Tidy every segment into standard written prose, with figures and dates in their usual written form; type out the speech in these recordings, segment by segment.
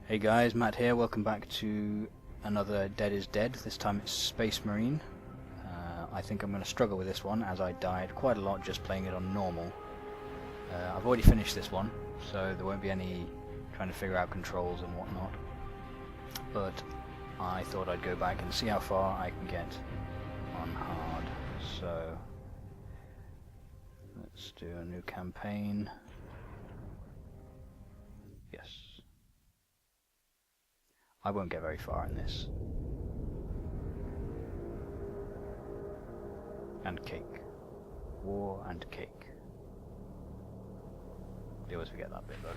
Hey guys, Matt here, welcome back to another Dead is Dead. This time it's Spacemarine. I think I'm going to struggle with this one as I died quite a lot just playing it on normal. I've already finished this one, so there won't be any trying to figure out controls and whatnot. But I thought I'd go back and see how far I can get on hard. So let's do a new campaign. Yes. I won't get very far in this. And cake. War and cake. I always forget that bit though.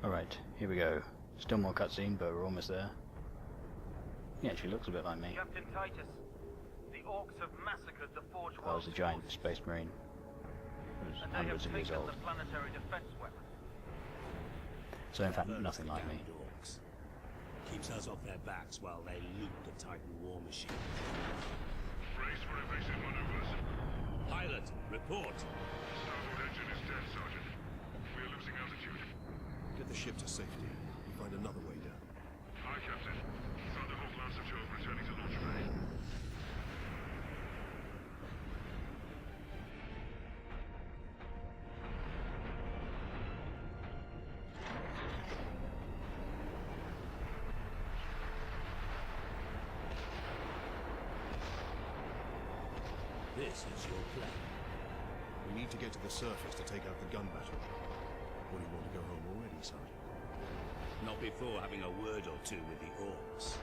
Alright, here we go. Still more cutscene, but we're almost there. He actually looks a bit like me. Captain Titus, the orcs have massacred the Forge I was a giant space marine. He was hundreds of years old. The planetary defense weapon. So in fact, nothing like me. Orcs. Keeps us off their backs while they loot the Titan war machine. Brace for evasive maneuvers. Pilot, report. Starboard engine is dead, Sergeant. We are losing altitude. Get the ship to safety. We'll find another way down. Aye, Captain. Thunderhawk Lancer 12 returning to launch bay. This is your plan. We need to get to the surface to take out the gun battery. Or do you want to go home already, Sergeant? Not before having a word or two with the orcs.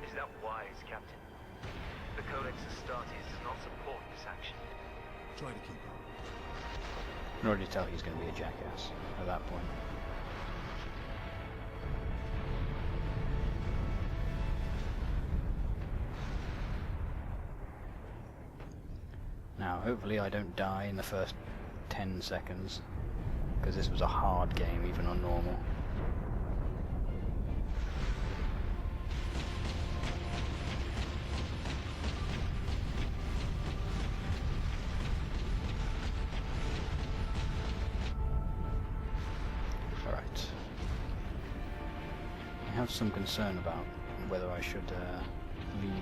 Is that wise, Captain? The Codex Astartes does not support this action. Try to keep up. I can already tell he's going to be a jackass at that point. Now, hopefully I don't die in the first 10 seconds, because this was a hard game, even on normal. Alright. I have some concern about whether I should leave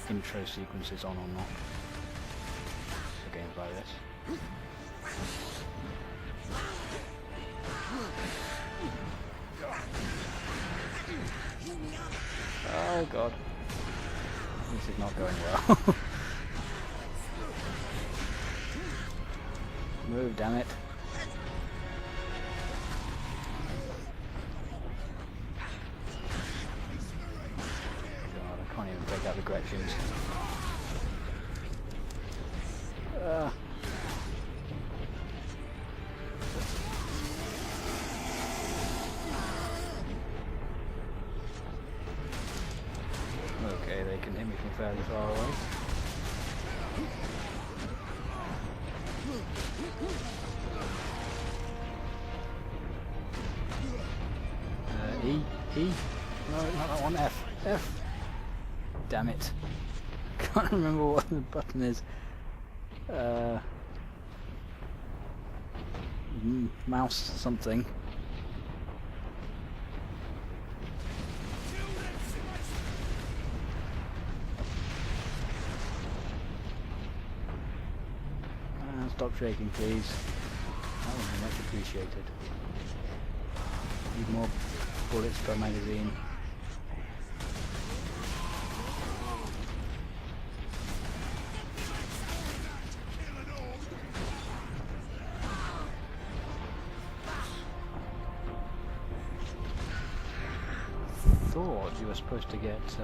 intro sequences on or not for games like this. Oh god. This is not going well. Move, damn it. God, I can't even break out the Gretchens. Okay, they can hit me from fairly far away. E? No, not that one. F. Damn it. Can't remember what the button is. Mouse something. Stop shaking, please. That would be much appreciated. Need more bullets per magazine. Thought you were supposed to get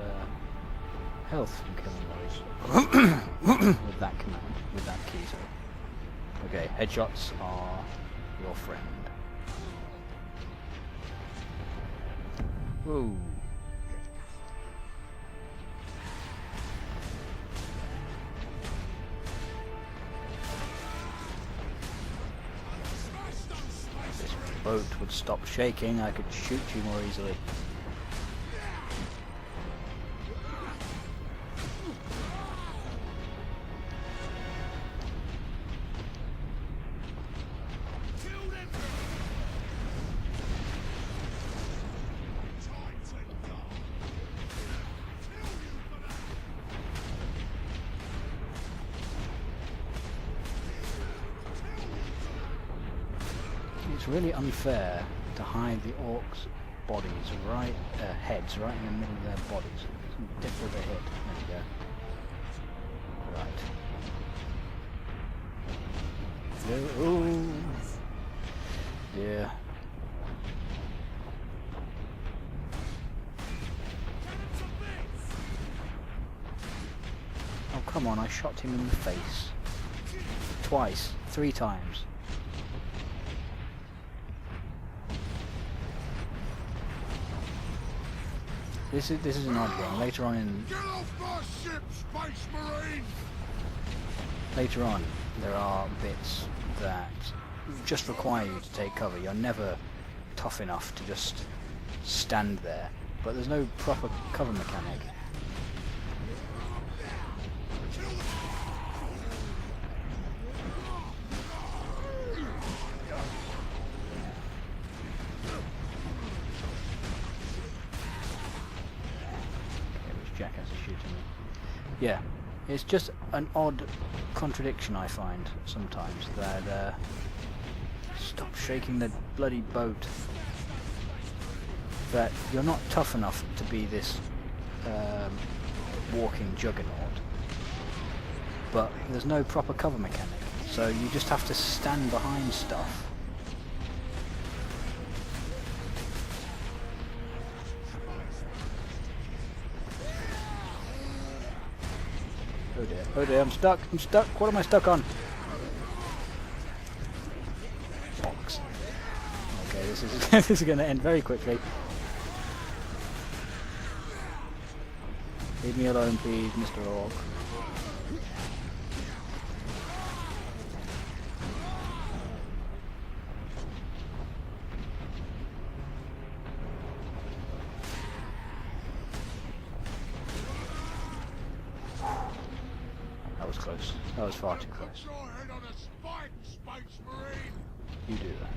health from killing those with that command, with that key. Sorry. Okay, headshots are your friend. Whoa. If this boat would stop shaking, I could shoot you more easily. It's really unfair to hide the orcs' bodies right, heads right in the middle of their bodies. Some dip with a hit. There we go. Right. Ooh. Yeah. Oh come on! I shot him in the face. Twice. 3 times. This is an odd one. Later on in Get off my ship, Space Marine! later on, there are bits that just require you to take cover. You're never tough enough to just stand there. But there's no proper cover mechanic. Jackass is shooting me. Yeah, it's just an odd contradiction I find sometimes that stop shaking the bloody boat. That you're not tough enough to be this walking juggernaut, but there's no proper cover mechanic, so you just have to stand behind stuff. Oh dear, I'm stuck, what am I stuck on? Fox. Okay, this is this is going to end very quickly. Leave me alone please, Mr. Orc. That was close. That was far too close. Put your head on a spike, Space Marine! You do that.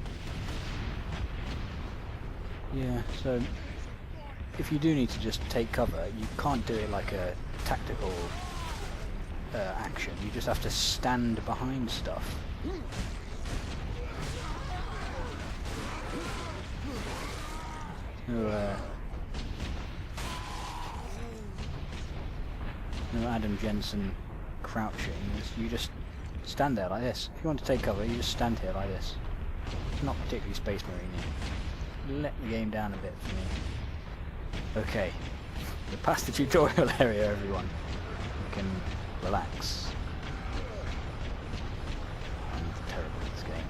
Yeah, so if you do need to just take cover, you can't do it like a tactical action. You just have to stand behind stuff. no Adam Jensen crouching. You just stand there like this. If you want to take cover, you just stand here like this. It's not particularly Space Marine. Let the game down a bit for me. Okay, we're past the tutorial area, everyone. You can relax. I'm terrible at this game.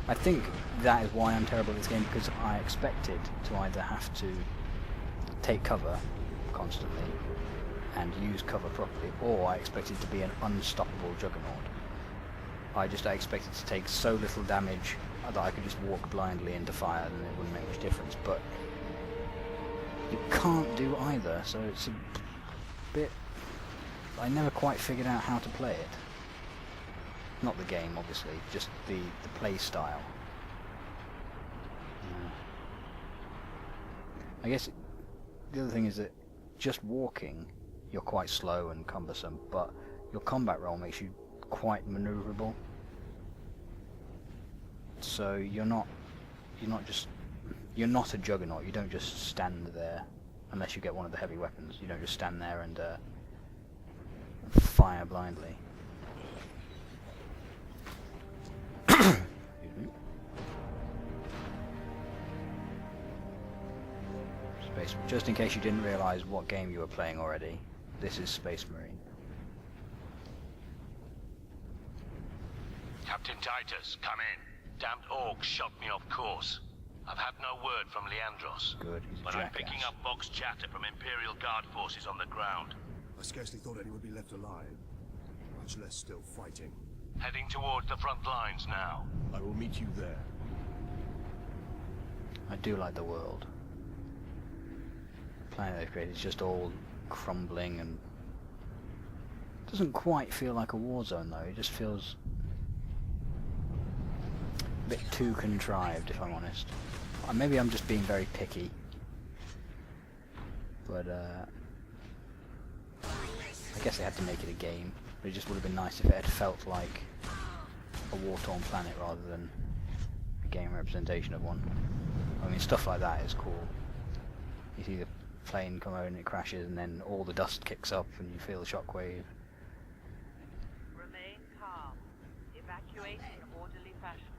I think that is why I'm terrible at this game, because I expected to either have to take cover constantly and use cover properly, or I expected to be an unstoppable juggernaut. I expected to take so little damage that I could just walk blindly into fire and it wouldn't make much difference, but you can't do either, so it's a bit... I never quite figured out how to play it. Not the game, obviously, just the play style. I guess the other thing is that just walking, you're quite slow and cumbersome, but your combat roll makes you quite maneuverable. So you're not a juggernaut. You don't just stand there unless you get one of the heavy weapons. You don't just stand there and fire blindly. Excuse me. Just in case you didn't realise what game you were playing already, this is Space Marine. Captain Titus, come in. Damned orcs shot me off course. I've had no word from Leandros. Good, he's a but I'm jackass. picking up Vox chatter from Imperial Guard forces on the ground. I scarcely thought anyone would be left alive, much less still fighting. Heading towards the front lines now. I will meet you there. I do like the world. The planet they've created is just all crumbling and doesn't quite feel like a war zone though. It just feels a bit too contrived, if I'm honest. Maybe I'm just being very picky, but I guess they had to make it a game. But it just would have been nice if it had felt like a war-torn planet rather than a game representation of one. I mean, stuff like that is cool. You see the plane come over and it crashes, and then all the dust kicks up, and you feel the shockwave. Remain calm. Evacuate in orderly fashion.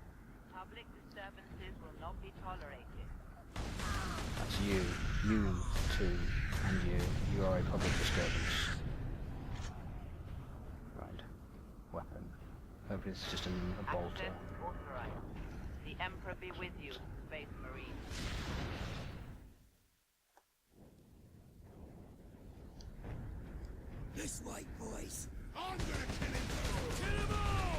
Public disturbances will not be tolerated. That's you two, and you. You are a public disturbance. Right. Weapon. Hope it's just a bolter. Access authorized. The Emperor be with you, Space Marine. This way, boys. I'm gonna kill him! Kill him all!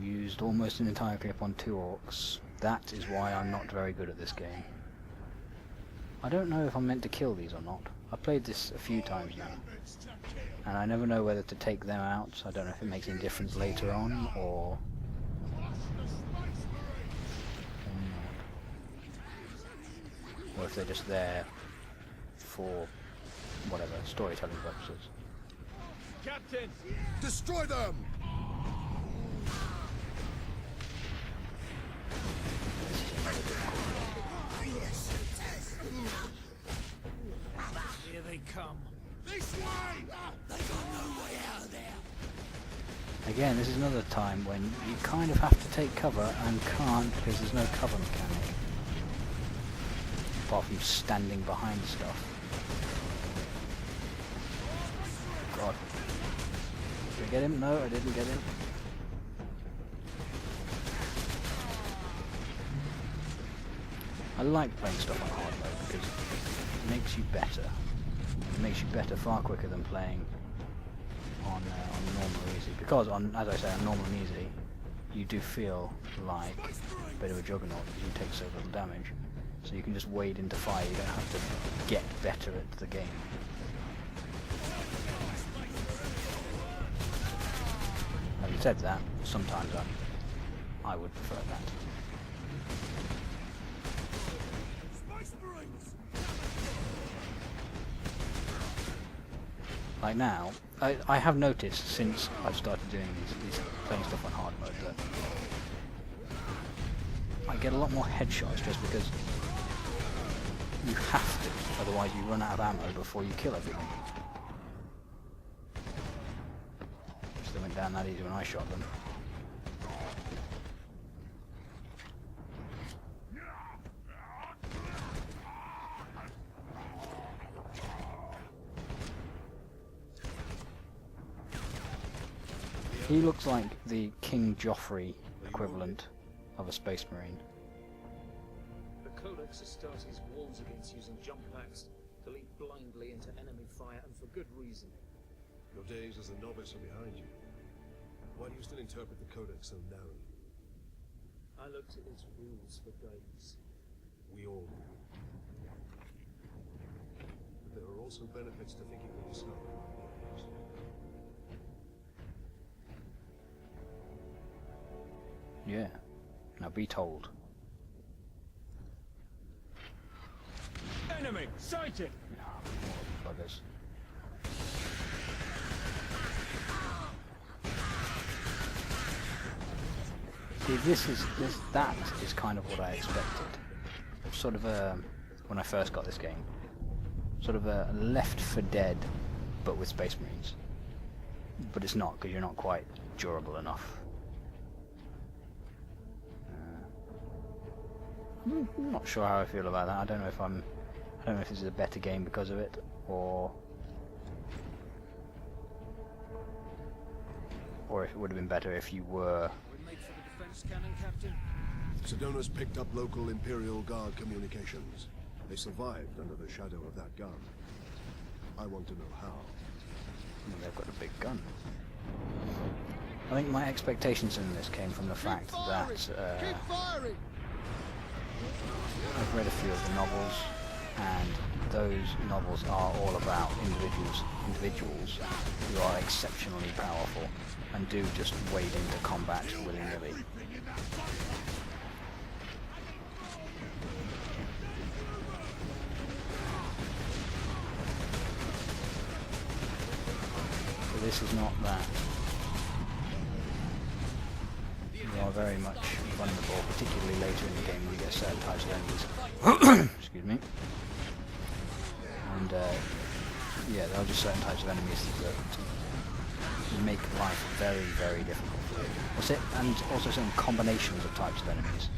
Used almost an entire clip on 2 orcs. That is why I'm not very good at this game. I don't know if I'm meant to kill these or not. I've played this a few times now, and I never know whether to take them out. I don't know if it makes any difference later on, or if they're just there for whatever, storytelling purposes. Captain! Destroy them! Here they come. This way! They got no way out of there. Again, this is another time when you kind of have to take cover and can't because there's no cover mechanic. Apart from standing behind stuff. God. Did I get him? No, I didn't get him. I like playing stuff on hard mode because it makes you better. It makes you better far quicker than playing on normal or easy. Because on, as I say, on normal and easy, you do feel like a bit of a juggernaut because you take so little damage. So you can just wade into fire. You don't have to get better at the game. Having said that, sometimes I would prefer that. Like now, I have noticed since I've started doing these playing stuff on hard mode that I get a lot more headshots just because You have to, otherwise you run out of ammo before you kill everything. They went down that easy when I shot them. He looks like the King Joffrey equivalent of a Space Marine. The Codex Astartes warns against using jump packs to leap blindly into enemy fire, and for good reason. Your days as a novice are behind you. Why do you still interpret the Codex so narrowly? I looked at its rules for guidance. We all do. But there are also benefits to thinking for yourself. Yeah. Now be told. Enemy sighted! Oh, buggers. See, that is kind of what I expected. Sort of a, when I first got this game, sort of a Left 4 Dead, but with Space Marines. But it's not, because you're not quite durable enough. I'm not sure how I feel about that. I don't know if this is a better game because of it, or if it would have been better if you were. We made for the defense cannon, Captain. Sedona's picked up local Imperial Guard communications. They survived under the shadow of that gun. I want to know how. Well, they've got a big gun. I think my expectations in this came from the fact that I've read a few of the novels, and those novels are all about individuals who are exceptionally powerful and do just wade into combat willy-nilly. So this is not that. You are very much vulnerable, particularly later in the game when you get certain types of enemies. Excuse me. And yeah, there are just certain types of enemies that make life very, very difficult for you. And also certain combinations of types of enemies.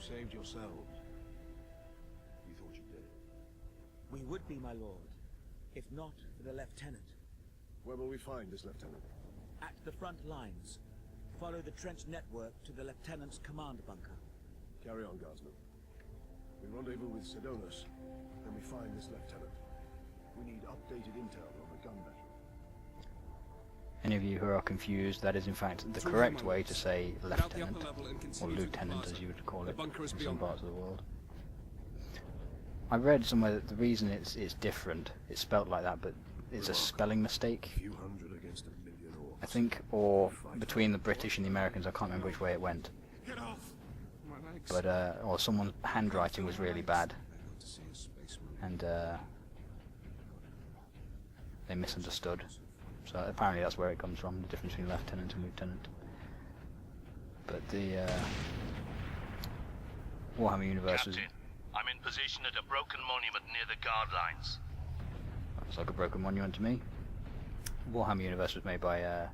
Saved yourselves. You thought you did. We would be, my lord, if not for the lieutenant. Where will we find this lieutenant? At the front lines. Follow the trench network to the lieutenant's command bunker. Carry on, guardsman. We rendezvous with Sedonis, then we find this lieutenant. We need updated intel on the gun battery. Any of you who are confused, that is in fact the correct way to say lieutenant, or lieutenant as you would call it in some parts of the world. I read somewhere that the reason it's different, it's spelt like that, but it's a spelling mistake. Few hundred against a million orcs. I think, or between the British and the Americans, I can't remember which way it went. But, or someone's handwriting was really bad, and they misunderstood. So apparently that's where it comes from, the difference between lieutenant and lieutenant. But the Warhammer universe was... Captain, I'm in position at a broken monument near the guard lines. Looks like a broken monument to me. Warhammer universe was made by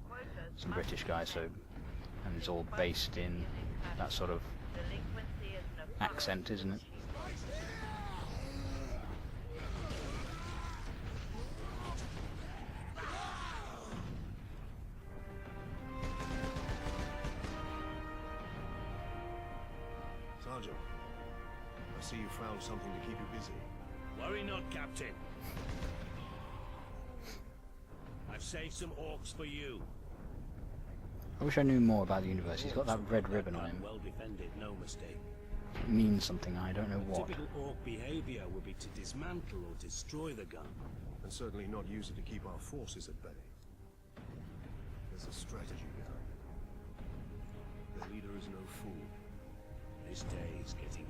some British guys, so, and it's all based in that sort of accent, isn't it? Sergeant, I see you found something to keep you busy. Worry not, Captain. I've saved some orcs for you. I wish I knew more about the universe. He's got that red ribbon on him. Well defended, no mistake. It means something, I don't know what. Typical orc behavior would be to dismantle or destroy the gun. And certainly not use it to keep our forces at bay. There's a strategy behind it. Their leader is no fool. This day is getting